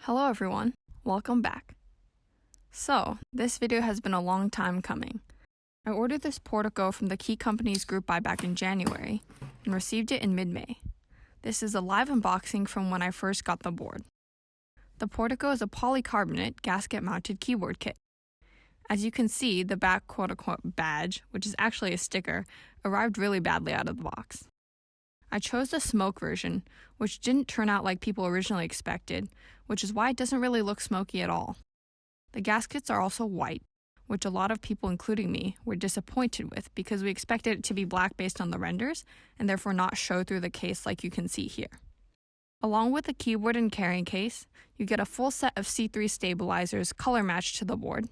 Hello everyone, welcome back. So, this video has been a long time coming. I ordered this Portico from the Key Companies group buy back in January and received it in mid-May. This is a live unboxing from when I first got the board. The Portico is a polycarbonate gasket-mounted keyboard kit. As you can see, the back quote-unquote badge, which is actually a sticker, arrived really badly out of the box. I chose the smoke version, which didn't turn out like people originally expected, which is why it doesn't really look smoky at all. The gaskets are also white, which a lot of people, including me, were disappointed with because we expected it to be black based on the renders and therefore not show through the case like you can see here. Along with the keyboard and carrying case, you get a full set of C3 stabilizers color matched to the board,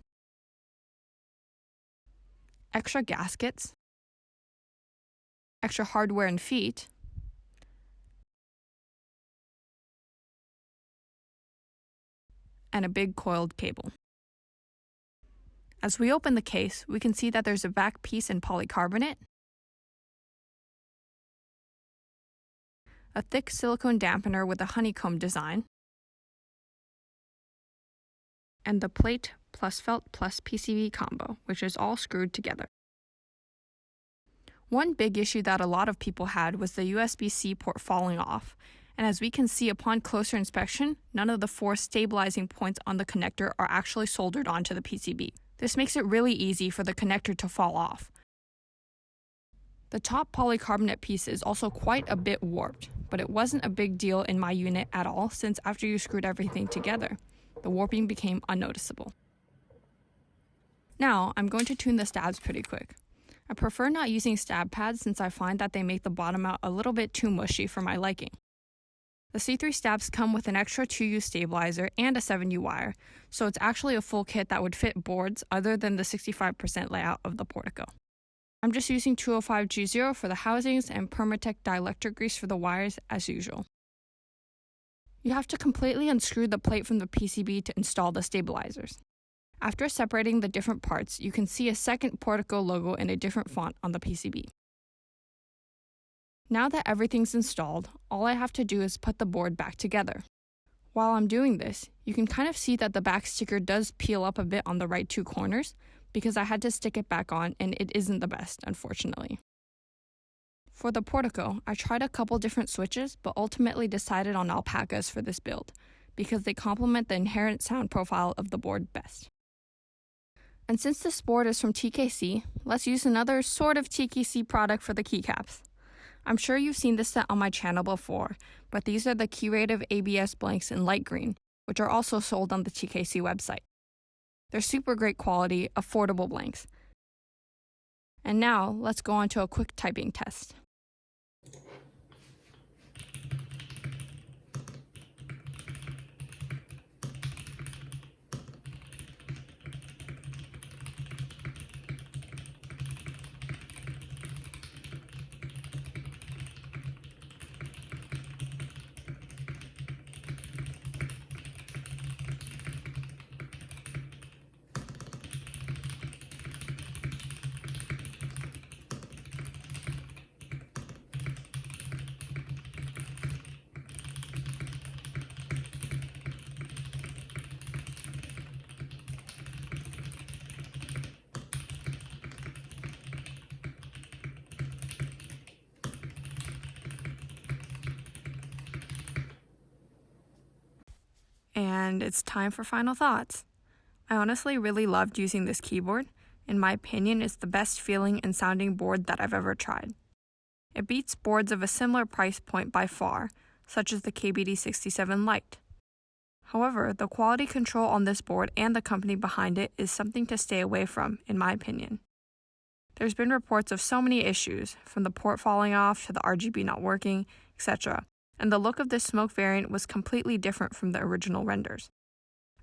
extra gaskets, extra hardware and feet, and a big coiled cable. As we open the case, we can see that there's a back piece in polycarbonate, a thick silicone dampener with a honeycomb design, and the plate plus felt plus PCB combo, which is all screwed together. One big issue that a lot of people had was the USB-C port falling off, and as we can see upon closer inspection, none of the 4 stabilizing points on the connector are actually soldered onto the PCB. This makes it really easy for the connector to fall off. The top polycarbonate piece is also quite a bit warped, but it wasn't a big deal in my unit at all since after you screwed everything together, the warping became unnoticeable. Now, I'm going to tune the stabs pretty quick. I prefer not using stab pads since I find that they make the bottom out a little bit too mushy for my liking. The C3 stabs come with an extra 2U stabilizer and a 7U wire, so it's actually a full kit that would fit boards other than the 65% layout of the Portico. I'm just using 205G0 for the housings and Permatech dielectric grease for the wires as usual. You have to completely unscrew the plate from the PCB to install the stabilizers. After separating the different parts, you can see a second Portico logo in a different font on the PCB. Now that everything's installed, all I have to do is put the board back together. While I'm doing this, you can kind of see that the back sticker does peel up a bit on the right 2 corners because I had to stick it back on and it isn't the best, unfortunately. For the Portico, I tried a couple different switches but ultimately decided on alpacas for this build because they complement the inherent sound profile of the board best. And since this board is from TKC, let's use another sort of TKC product for the keycaps. I'm sure you've seen this set on my channel before, but these are the Keyrative ABS blanks in light green, which are also sold on the TKC website. They're super great quality, affordable blanks. And now, let's go on to a quick typing test. And it's time for final thoughts. I honestly really loved using this keyboard. In my opinion, it's the best feeling and sounding board that I've ever tried. It beats boards of a similar price point by far, such as the KBD67 Lite. However, the quality control on this board and the company behind it is something to stay away from, in my opinion. There's been reports of so many issues, from the port falling off to the RGB not working, etc., and the look of this smoke variant was completely different from the original renders.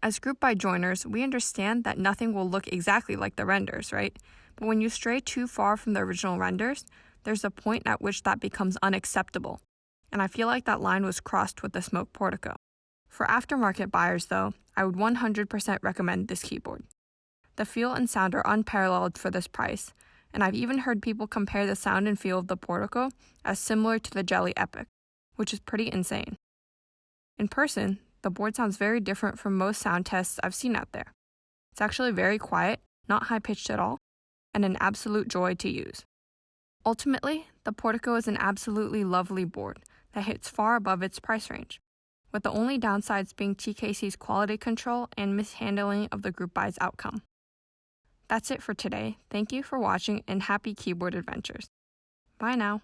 As group buy joiners, we understand that nothing will look exactly like the renders, right? But when you stray too far from the original renders, there's a point at which that becomes unacceptable, and I feel like that line was crossed with the Smoke Portico. For aftermarket buyers though, I would 100% recommend this keyboard. The feel and sound are unparalleled for this price, and I've even heard people compare the sound and feel of the Portico as similar to the Jelly Epic, which is pretty insane. In person, the board sounds very different from most sound tests I've seen out there. It's actually very quiet, not high-pitched at all, and an absolute joy to use. Ultimately, the Portico is an absolutely lovely board that hits far above its price range, with the only downsides being TKC's quality control and mishandling of the group buys outcome. That's it for today. Thank you for watching and happy keyboard adventures. Bye now.